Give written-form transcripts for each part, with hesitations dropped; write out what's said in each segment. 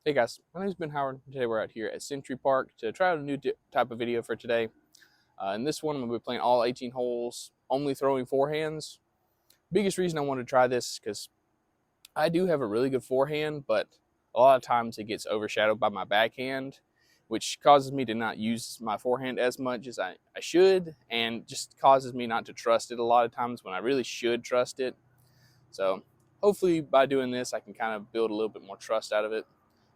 Hey guys, my name is Ben Howard. Today we're out here at Century Park to try out a new type of video for today. In this one, I'm going to be playing all 18 holes, only throwing forehands. Biggest reason I wanted to try this is because I do have a really good forehand, but a lot of times it gets overshadowed by my backhand, which causes me to not use my forehand as much as I should, and just causes me not to trust it a lot of times when I really should trust it. So hopefully by doing this, I can kind of build a little bit more trust out of it.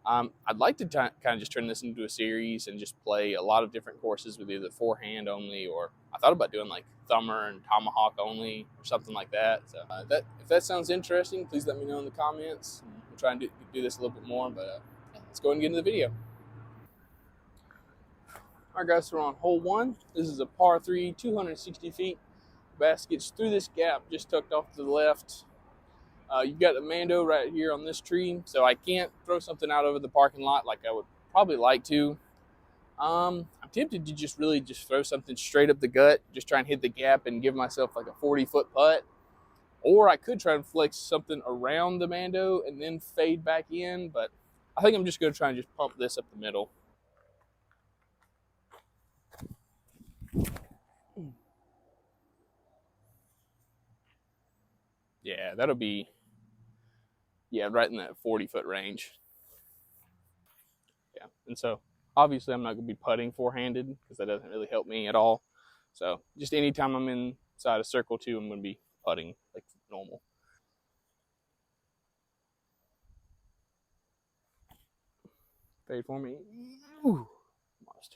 I'd like to kind of just turn this into a series and just play a lot of different courses with either forehand only, or I thought about doing like thumber and tomahawk only or something like that. So if that sounds interesting, please let me know in the comments. We'll try and do this a little bit more, but let's go ahead and get into the video. All right, guys, so we're on hole 1. This is a par 3, 260 feet. Basket's through this gap, just tucked off to the left. You've got the Mando right here on this tree, so I can't throw something out over the parking lot like I would probably like to. I'm tempted to just throw something straight up the gut, just try and hit the gap and give myself like a 40-foot putt. Or I could try and flex something around the Mando and then fade back in, but I think I'm just going to try and just pump this up the middle. Yeah, that'll be, right in that 40-foot range. Yeah, and so obviously I'm not going to be putting forehanded because that doesn't really help me at all. So just anytime I'm inside a circle 2, I'm going to be putting like normal. Fade for me. Ooh, almost.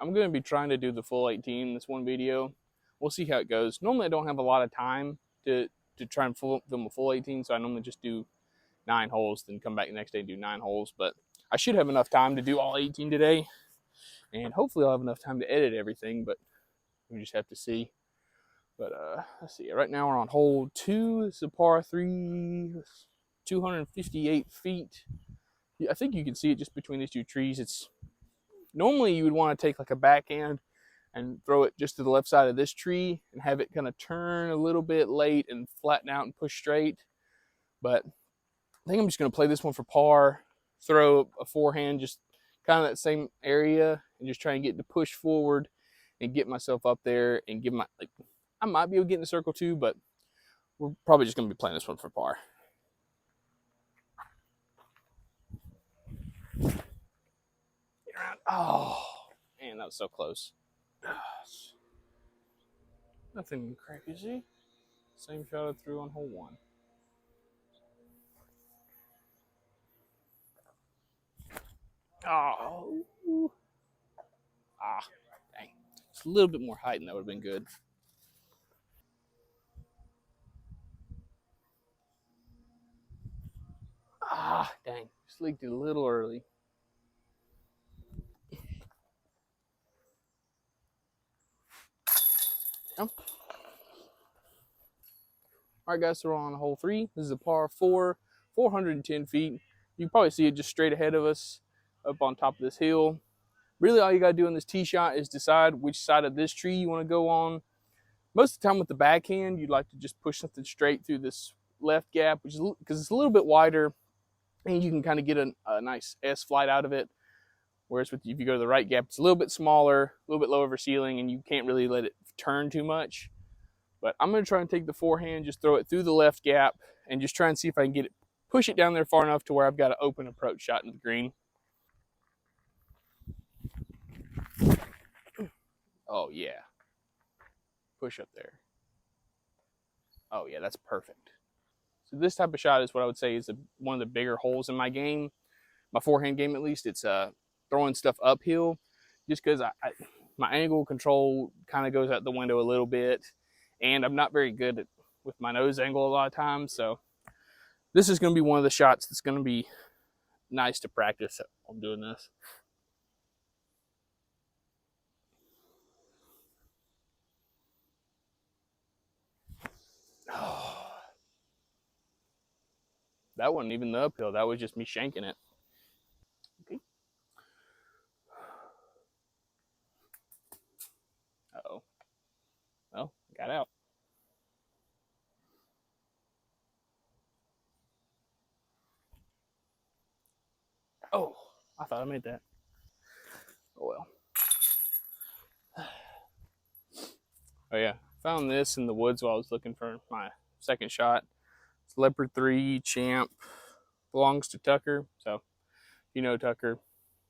I'm going to be trying to do the full 18 in this one video. We'll see how it goes. Normally I don't have a lot of time to try and film a full 18, so I normally just do 9 holes, then come back the next day and do 9 holes. But I should have enough time to do all 18 today, and hopefully I'll have enough time to edit everything, but we just have to see. But let's see. Right now we're on hole 2. This is a par 3, 258 feet. I think you can see it just between these two trees. It's normally you would want to take like a backhand and throw it just to the left side of this tree and have it kind of turn a little bit late and flatten out and push straight. But I think I'm just going to play this one for par, throw a forehand just kind of that same area, and just try and get to push forward and get myself up there and give I might be able to get in the circle 2, but we're probably just going to be playing this one for par. Get around. Oh, man, that was so close. Nothing crazy. Same shot I threw on hole 1. Oh. Dang. Just a little bit more height and that would have been good. Dang. Just leaked it a little early. All right, guys, so we're on hole 3. This is a par 4, 410 feet. You can probably see it just straight ahead of us up on top of this hill. Really, all you got to do in this tee shot is decide which side of this tree you want to go on. Most of the time with the backhand, you'd like to just push something straight through this left gap, which is because it's a little bit wider, and you can kind of get a nice S flight out of it. Whereas if you go to the right gap, it's a little bit smaller, a little bit lower over ceiling, and you can't really let it turn too much. But I'm going to try and take the forehand, just throw it through the left gap, and just try and see if I can push it down there far enough to where I've got an open approach shot into the green. Oh, yeah. Push up there. Oh, yeah, that's perfect. So this type of shot is what I would say is one of the bigger holes in my game, my forehand game at least. It's throwing stuff uphill, just because my angle control kind of goes out the window a little bit, and I'm not very good with my nose angle a lot of times. So this is going to be one of the shots that's going to be nice to practice on doing this. That wasn't even the uphill. That was just me shanking it. Okay. Uh-oh. Well, got out. Oh, I thought I made that. Oh well. Oh yeah, found this in the woods while I was looking for my second shot. It's Leopard 3 Champ. Belongs to Tucker. So, you know Tucker.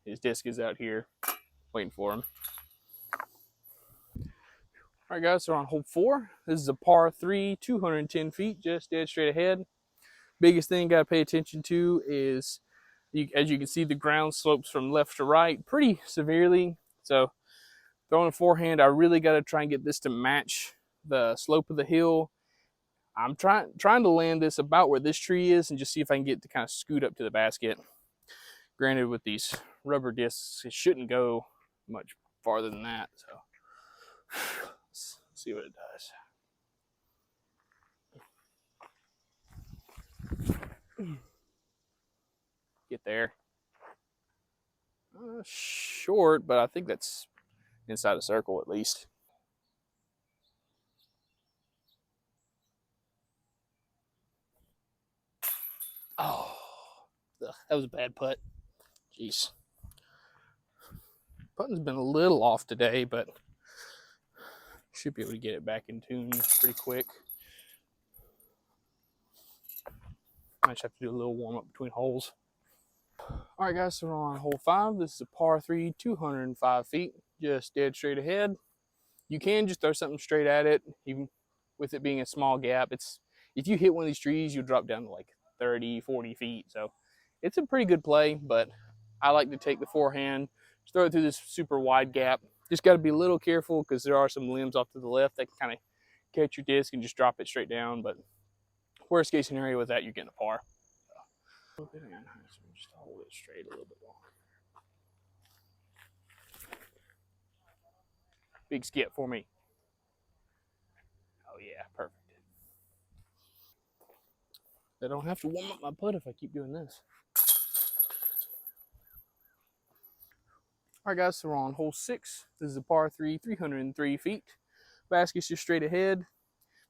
His disc is out here waiting for him. All right, guys, so we're on hole 4. This is a par 3, 210 feet, just dead straight ahead. Biggest thing you got to pay attention to is, as you can see, the ground slopes from left to right pretty severely. So, throwing a forehand, I really got to try and get this to match the slope of the hill. I'm trying to land this about where this tree is and just see if I can get to kind of scoot up to the basket. Granted, with these rubber discs, it shouldn't go much farther than that. So let's see what it does. Get there. Short, but I think that's inside a circle at least. Oh, ugh, that was a bad putt. Jeez. Putting's been a little off today, but should be able to get it back in tune pretty quick. I just have to do a little warm up between holes. All right, guys, so we're on hole 5. This is a par 3, 205 feet, just dead straight ahead. You can just throw something straight at it, even with it being a small gap. It's if you hit one of these trees, you'll drop down to like 30, 40 feet. So it's a pretty good play, but I like to take the forehand, just throw it through this super wide gap. Just got to be a little careful because there are some limbs off to the left that can kind of catch your disc and just drop it straight down. But worst case scenario with that, you're getting a par. So just hold it straight a little bit longer. Big skip for me. Oh yeah, perfect. I don't have to warm up my putt if I keep doing this. All right, guys, so we're on hole 6. This is a par 3, 303 feet. Basket's just straight ahead.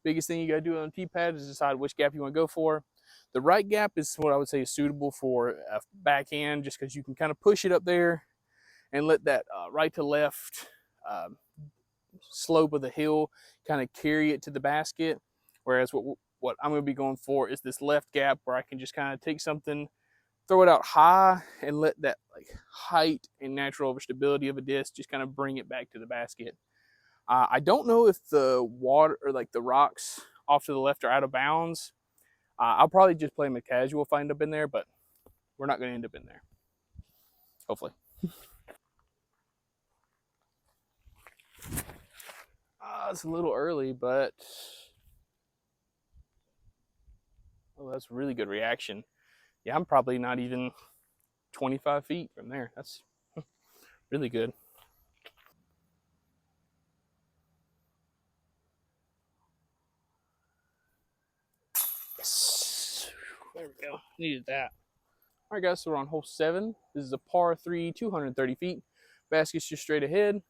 Biggest thing you got to do on the tee pad is decide which gap you want to go for. The right gap is what I would say is suitable for a backhand, just because you can kind of push it up there and let that right to left slope of the hill kind of carry it to the basket. Whereas what I'm going to be going for is this left gap where I can just kind of take something, throw it out high, and let that like height and natural overstability of a disc just kind of bring it back to the basket. I don't know if the water or like the rocks off to the left are out of bounds. I'll probably just play them a casual if I end up in there, but we're not going to end up in there. Hopefully. It's a little early, but oh, that's really good reaction. Yeah, I'm probably not even 25 feet from there. That's really good. Yes. There we go. Needed that. All right, guys, so we're on hole 7. This is a par 3, 230 feet. Basket's just straight ahead.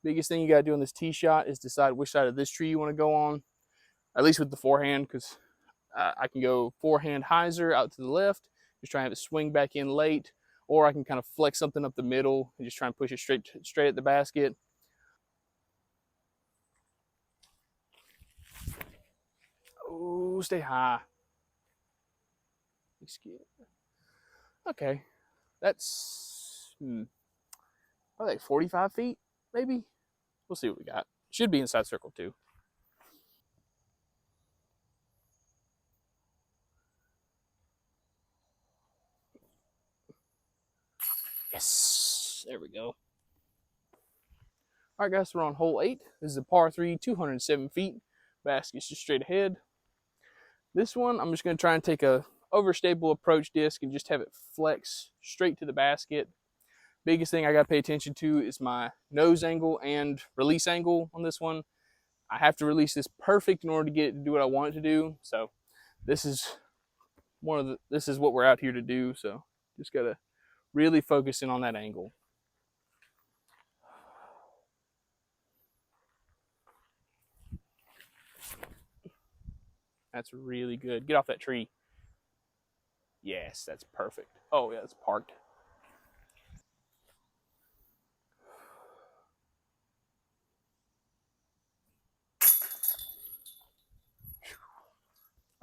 Biggest thing you got to do on this tee shot is decide which side of this tree you want to go on, at least with the forehand, because I can go forehand hyzer out to the left, just try and have it swing back in late, or I can kind of flex something up the middle and just try and push it straight at the basket. Oh, stay high. Okay, that's probably like 45 feet, maybe. We'll see what we got. Should be inside circle too. Yes, there we go. All right, guys, we're on hole 8. This is a par 3, 207 feet. Basket's just straight ahead. This one, I'm just going to try and take a overstable approach disc and just have it flex straight to the basket. Biggest thing I got to pay attention to is my nose angle and release angle on this one. I have to release this perfect in order to get it to do what I want it to do. So this is this is what we're out here to do. So just got to really focus in on that angle. That's really good. Get off that tree. Yes, that's perfect. Oh, yeah, it's parked.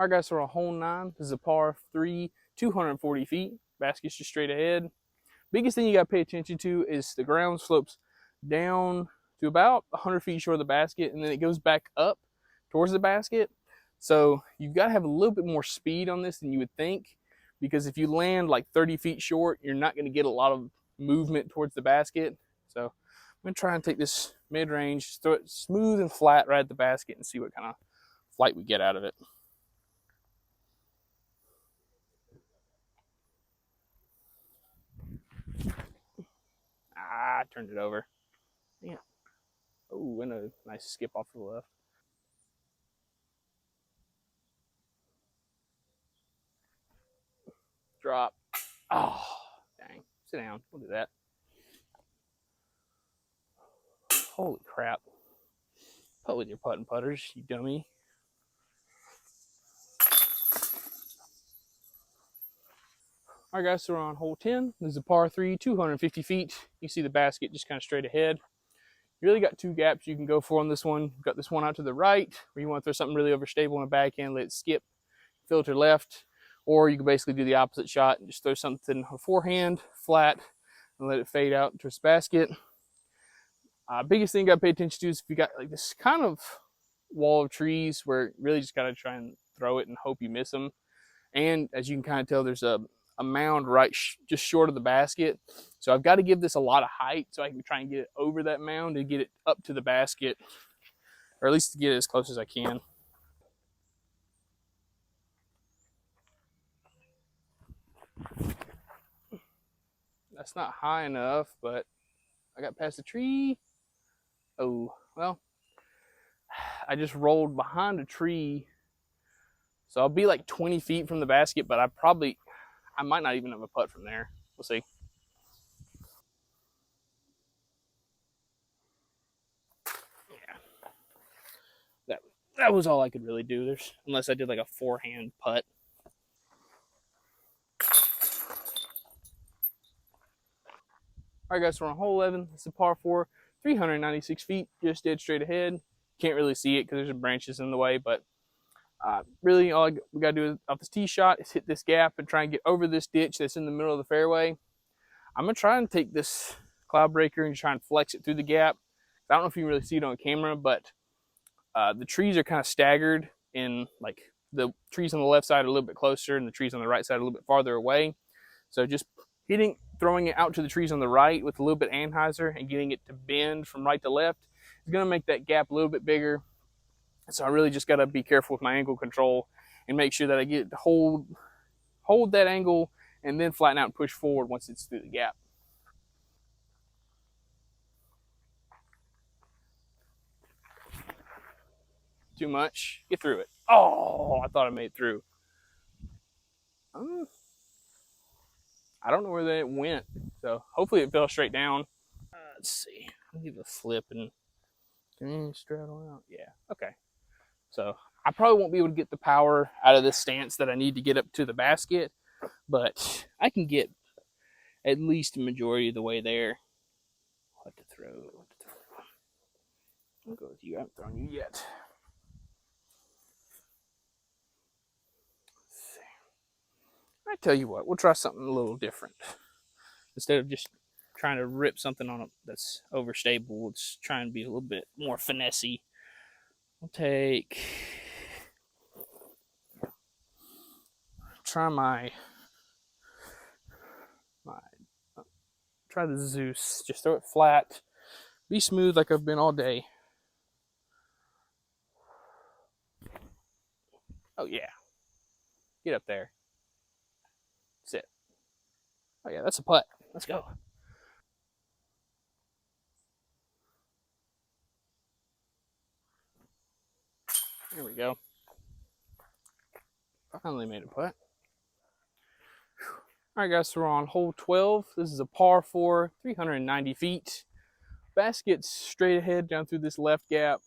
All right, guys, so we're on hole 9. This is a par 3, 240 feet. Basket's just straight ahead. Biggest thing you got to pay attention to is the ground slopes down to about 100 feet short of the basket, and then it goes back up towards the basket. So you've got to have a little bit more speed on this than you would think, because if you land like 30 feet short, you're not going to get a lot of movement towards the basket. So I'm going to try and take this mid-range, throw it smooth and flat right at the basket, and see what kind of flight we get out of it. I turned it over. Yeah. Oh, and a nice skip off to the left. Drop. Oh, dang. Sit down. We'll do that. Holy crap. Putt with your putt and putters, you dummy. All right, guys, so we're on hole 10. This is a par 3, 250 feet. You see the basket just kind of straight ahead. You really got two gaps you can go for on this one. You've got this one out to the right, where you want to throw something really overstable on the backhand, let it skip, filter left, or you can basically do the opposite shot and just throw something on forehand, flat, and let it fade out towards the basket. Biggest thing you got to pay attention to is if you got like this kind of wall of trees where you really just got to try and throw it and hope you miss them. And as you can kind of tell, there's a mound right just short of the basket. So I've got to give this a lot of height so I can try and get it over that mound and get it up to the basket, or at least to get it as close as I can. That's not high enough, but I got past the tree. Oh, well, I just rolled behind a tree. So I'll be like 20 feet from the basket, but I might not even have a putt from there. We'll see. Yeah. That was all I could really do. Unless I did like a forehand putt. All right, guys, so we're on hole 11. It's a par 4, 396 feet, just dead straight ahead. Can't really see it because there's some branches in the way, but really all we got to do off this tee shot is hit this gap and try and get over this ditch that's in the middle of the fairway. I'm going to try and take this cloud breaker and try and flex it through the gap. I don't know if you can really see it on camera, but the trees are kind of staggered in, like, the trees on the left side are a little bit closer and the trees on the right side are a little bit farther away. So just throwing it out to the trees on the right with a little bit Anheuser and getting it to bend from right to left is going to make that gap a little bit bigger. So I really just got to be careful with my angle control and make sure that I get to hold that angle and then flatten out and push forward once it's through the gap. Too much. Get through it. Oh, I thought I made it through. I don't know where that went, so hopefully it fell straight down. Let's see. I'll give it a flip and straddle out. Yeah, okay. So I probably won't be able to get the power out of this stance that I need to get up to the basket, but I can get at least the majority of the way there. What to throw? I'll go with you. I haven't thrown you yet. I tell you what, we'll try something a little different. Instead of just trying to rip something on it that's overstable, let's try and be a little bit more finessey. I'll try the Zeus. Just throw it flat. Be smooth like I've been all day. Oh yeah. Get up there. Sit. Oh yeah, that's a putt. Let's go. There we go. Finally made a putt. All right, guys, so we're on hole 12. This is a par 4, 390 feet. Basket's straight ahead down through this left gap.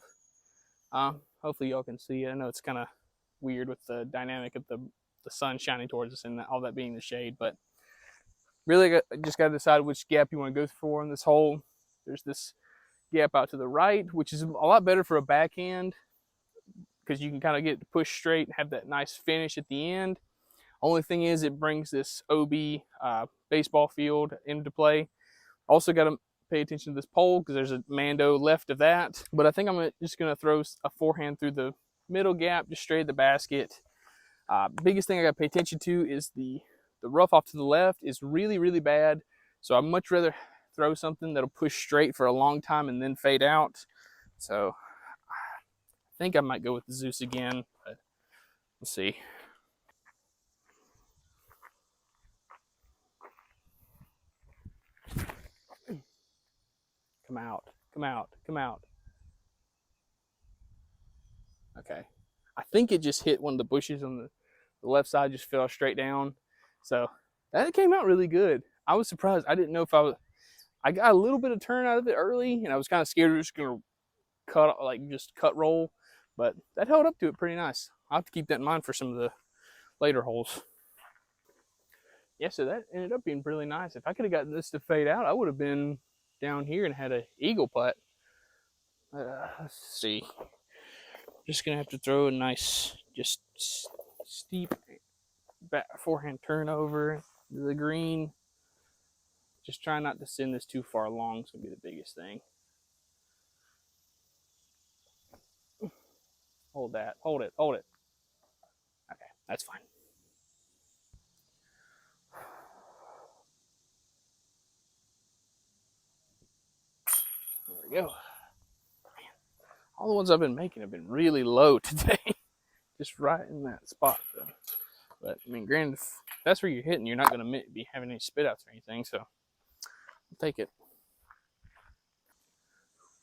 Hopefully y'all can see it. I know it's kind of weird with the dynamic of the sun shining towards us and all that being the shade, but really just got to decide which gap you want to go for in this hole. There's this gap out to the right, which is a lot better for a backhand because you can kind of get it to push straight and have that nice finish at the end. Only thing is, it brings this OB baseball field into play. Also got to pay attention to this pole because there's a Mando left of that. But I think I'm just going to throw a forehand through the middle gap, just straight at the basket. Biggest thing I got to pay attention to is the rough off to the left is really, really bad. So I'd much rather throw something that'll push straight for a long time and then fade out. So I think I might go with the Zeus again, but we'll see. Come out, come out, come out. Okay. I think it just hit one of the bushes on the left side, just fell straight down. So that came out really good. I was surprised. I didn't know if I got a little bit of turn out of it early, and I was kind of scared it was just going to cut roll, but that held up to it pretty nice. I'll have to keep that in mind for some of the later holes. Yeah, so that ended up being really nice. If I could have gotten this to fade out, I would have been down here and had an eagle putt. Let's see. Just gonna have to throw a nice, just steep forehand turnover to the green. Just try not to send this too far along. It's gonna be the biggest thing. Hold that. Hold it. Hold it. Okay, that's fine. There we go. Man, all the ones I've been making have been really low today. Just right in that spot, though. But I mean, granted, if that's where you're hitting, you're not going to be having any spit outs or anything, so I'll take it.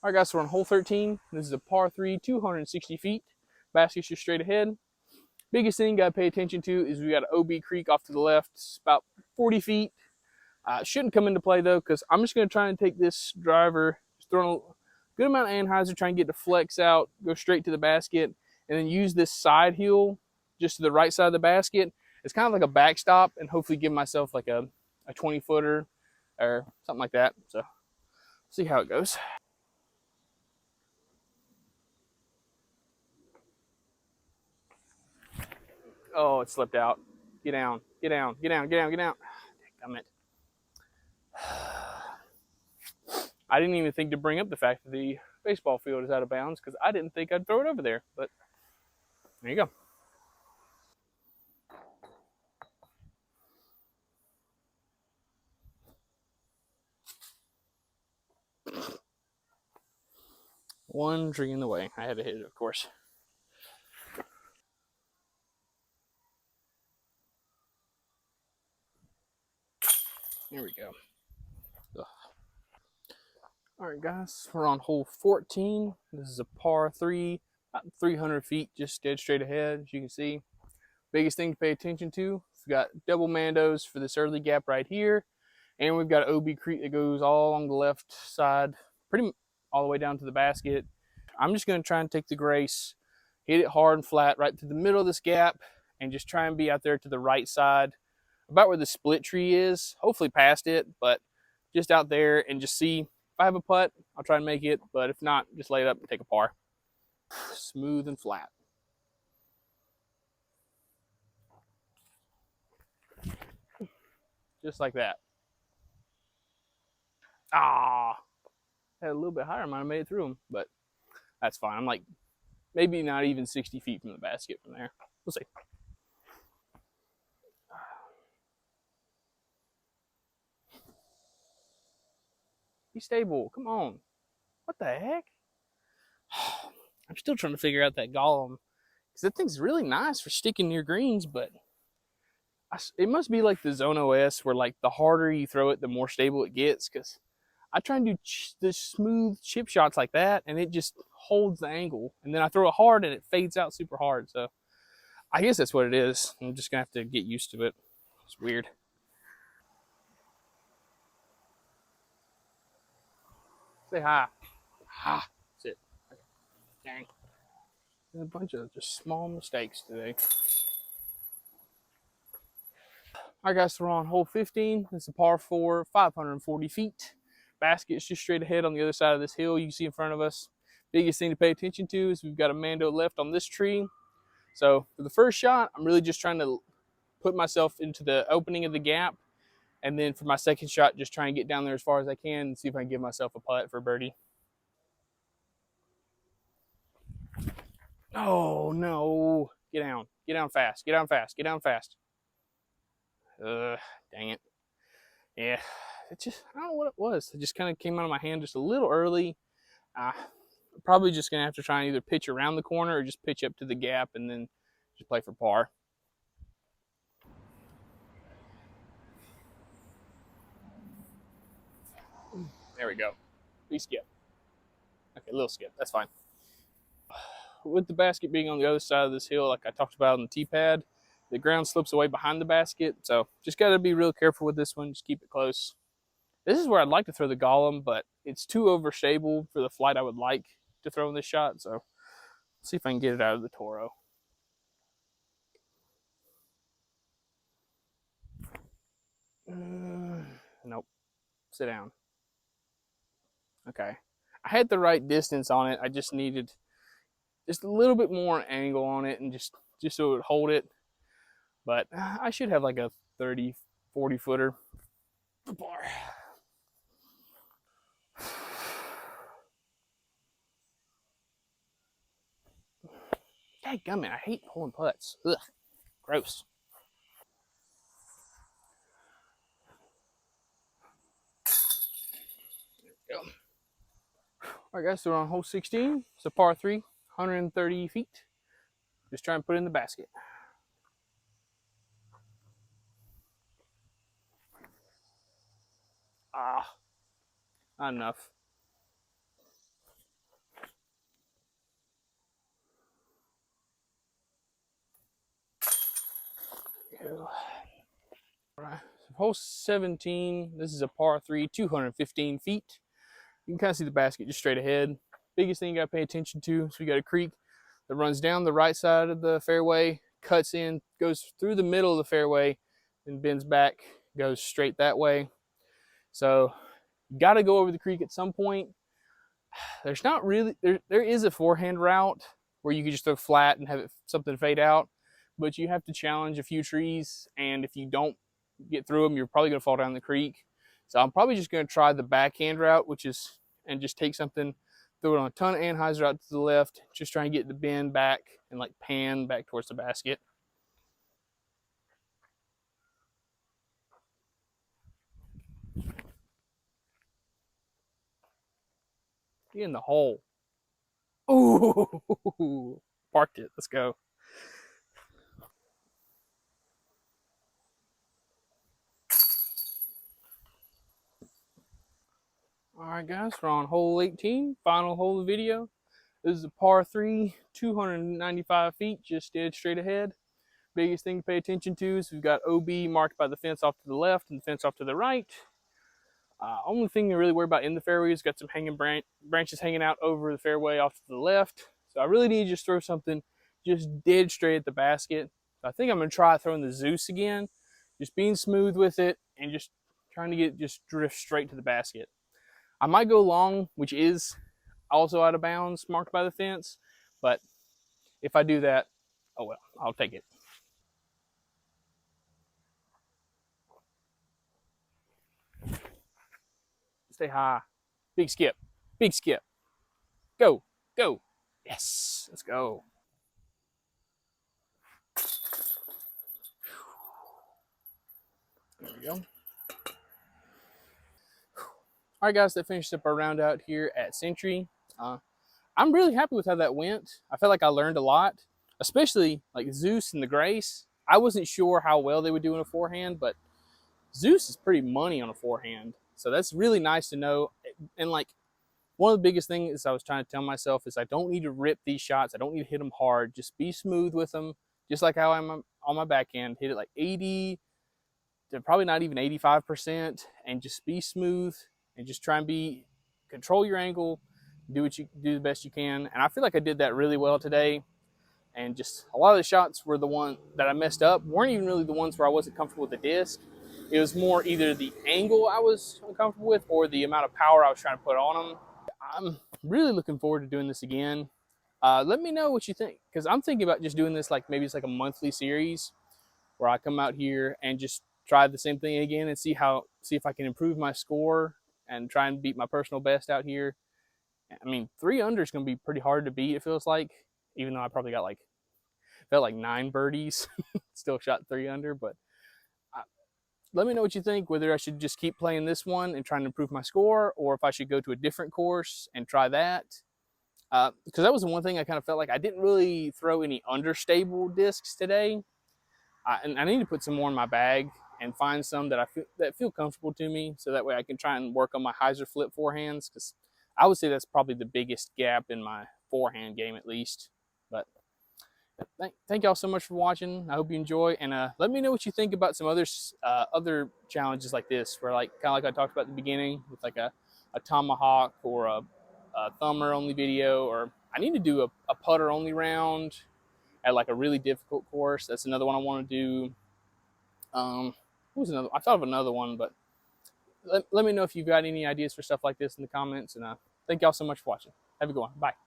All right, guys, so we're on hole 13. This is a par 3, 260 feet. Basket's just straight ahead. Biggest thing you got to pay attention to is we got an OB creek off to the left. It's about 40 feet. Shouldn't come into play, though, because I'm just going to try and take this driver, just throwing a good amount of anhyzer, try and get the flex out, go straight to the basket, and then use this side heel just to the right side of the basket. It's kind of like a backstop, and hopefully give myself like a 20-footer or something like that. So see how it goes. Oh, it slipped out. Get down, get down, get down, get down, get down. Damn it. I didn't even think to bring up the fact that the baseball field is out of bounds because I didn't think I'd throw it over there. But there you go. One tree in the way. I had to hit it, of course. Here we go. Ugh. All right, guys, we're on hole 14. This is a par 3, about 300 feet, just dead straight ahead, as you can see. Biggest thing to pay attention to, we've got double Mandos for this early gap right here, and we've got OB creek that goes all along the left side, pretty all the way down to the basket. I'm just going to try and take the grace, hit it hard and flat right through the middle of this gap, and just try and be out there to the right side, about where the split tree is, hopefully past it, but just out there and just see. If I have a putt, I'll try and make it, but if not, just lay it up and take a par. Smooth and flat. Just like that. Ah, had a little bit higher, might have made it through them, but that's fine. I'm like maybe not even 60 feet from the basket from there. We'll see. Be stable. Come on. What the heck? I'm still trying to figure out that golem. Because that thing's really nice for sticking near greens, but it must be like the Zone OS where like the harder you throw it, the more stable it gets. Because I try and do the smooth chip shots like that, and it just holds the angle. And then I throw it hard, and it fades out super hard. So I guess that's what it is. I'm just going to have to get used to it. It's weird. Say hi. Ha. That's it. Okay. Dang. A bunch of just small mistakes today. All right, guys, so we're on hole 15. It's a par 4, 540 feet. Basket's just straight ahead on the other side of this hill you see in front of us. Biggest thing to pay attention to is we've got a Mando left on this tree. So for the first shot, I'm really just trying to put myself into the opening of the gap. And then for my second shot, just try and get down there as far as I can and see if I can give myself a putt for birdie. Oh, no. Get down. Get down fast. Get down fast. Get down fast. Dang it. Yeah. It just, I don't know what it was. It just kind of came out of my hand just a little early. Probably just going to have to try and either pitch around the corner or just pitch up to the gap and then just play for par. There we go. Big skip. Okay, little skip. That's fine. With the basket being on the other side of this hill, like I talked about on the tee pad, the ground slips away behind the basket. So just got to be real careful with this one. Just keep it close. This is where I'd like to throw the Golem, but it's too overstable for the flight I would like to throw in this shot. So let's see if I can get it out of the Toro. Nope. Sit down. Okay. I had the right distance on it. I just needed just a little bit more angle on it and just so it would hold it. But I should have like a 30, 40 footer for par. Dadgummit, I hate pulling putts. Ugh, gross. There we go. All right, guys, so we're on hole 16. It's a par 3, 130 feet. Just try and put it in the basket. Not enough. All right, so hole 17. This is a par 3, 215 feet. You can kind of see the basket just straight ahead. Biggest thing you got to pay attention to is we got a creek that runs down the right side of the fairway, cuts in, goes through the middle of the fairway, and bends back, goes straight that way. So you got to go over the creek at some point. There's not really, there is a forehand route where you can just throw flat and have it something fade out, but you have to challenge a few trees, and if you don't get through them, you're probably going to fall down the creek. So I'm probably just going to try the backhand route, which is, and just take something, throw it on a ton of Anheuser out to the left, just try and get the bend back and like pan back towards the basket. Get in the hole. Ooh, parked it. Let's go. All right, guys, we're on hole 18, final hole of the video. This is a par 3, 295 feet, just dead straight ahead. Biggest thing to pay attention to is we've got OB marked by the fence off to the left and the fence off to the right. Only thing to really worry about in the fairway is got some hanging branches hanging out over the fairway off to the left. So I really need to just throw something just dead straight at the basket. So I think I'm going to try throwing the Zeus again, just being smooth with it and just trying to get just drift straight to the basket. I might go long, which is also out of bounds, marked by the fence, but if I do that, oh well, I'll take it. Stay high. Big skip. Big skip. Go. Go. Yes. Let's go. There we go. All right, guys, that finished up our round out here at Century. I'm really happy with how that went. I felt like I learned a lot, especially like Zeus and the Grace. I wasn't sure how well they would do in a forehand, but Zeus is pretty money on a forehand. So that's really nice to know. And like one of the biggest things I was trying to tell myself is I don't need to rip these shots. I don't need to hit them hard. Just be smooth with them, just like how I'm on my backhand. Hit it like 80 to probably not even 85%, and just be smooth and just try and control your angle, do the best you can. And I feel like I did that really well today. And just a lot of the shots were the one that I messed up weren't even really the ones where I wasn't comfortable with the disc. It was more either the angle I was uncomfortable with or the amount of power I was trying to put on them. I'm really looking forward to doing this again. Let me know what you think, because I'm thinking about just doing this like maybe it's like a monthly series where I come out here and just try the same thing again and see if I can improve my score and try and beat my personal best out here. I mean, 3 under is going to be pretty hard to beat. It feels like, even though I probably got like felt like 9 birdies, still shot 3 under. But let me know what you think. Whether I should just keep playing this one and trying to improve my score, or if I should go to a different course and try that. Because that was the one thing I kind of felt like I didn't really throw any understable discs today. And I need to put some more in my bag and find some that that feel comfortable to me, so that way I can try and work on my hyzer flip forehands, because I would say that's probably the biggest gap in my forehand game, at least. But thank y'all so much for watching. I hope you enjoy, and let me know what you think about some other challenges like this, where like kind of like I talked about at the beginning with like a tomahawk or a thumber only video, or I need to do a putter only round at like a really difficult course. That's another one I want to do. What was another? I thought of another one, but let me know if you've got any ideas for stuff like this in the comments. And thank y'all so much for watching. Have a good one. Bye.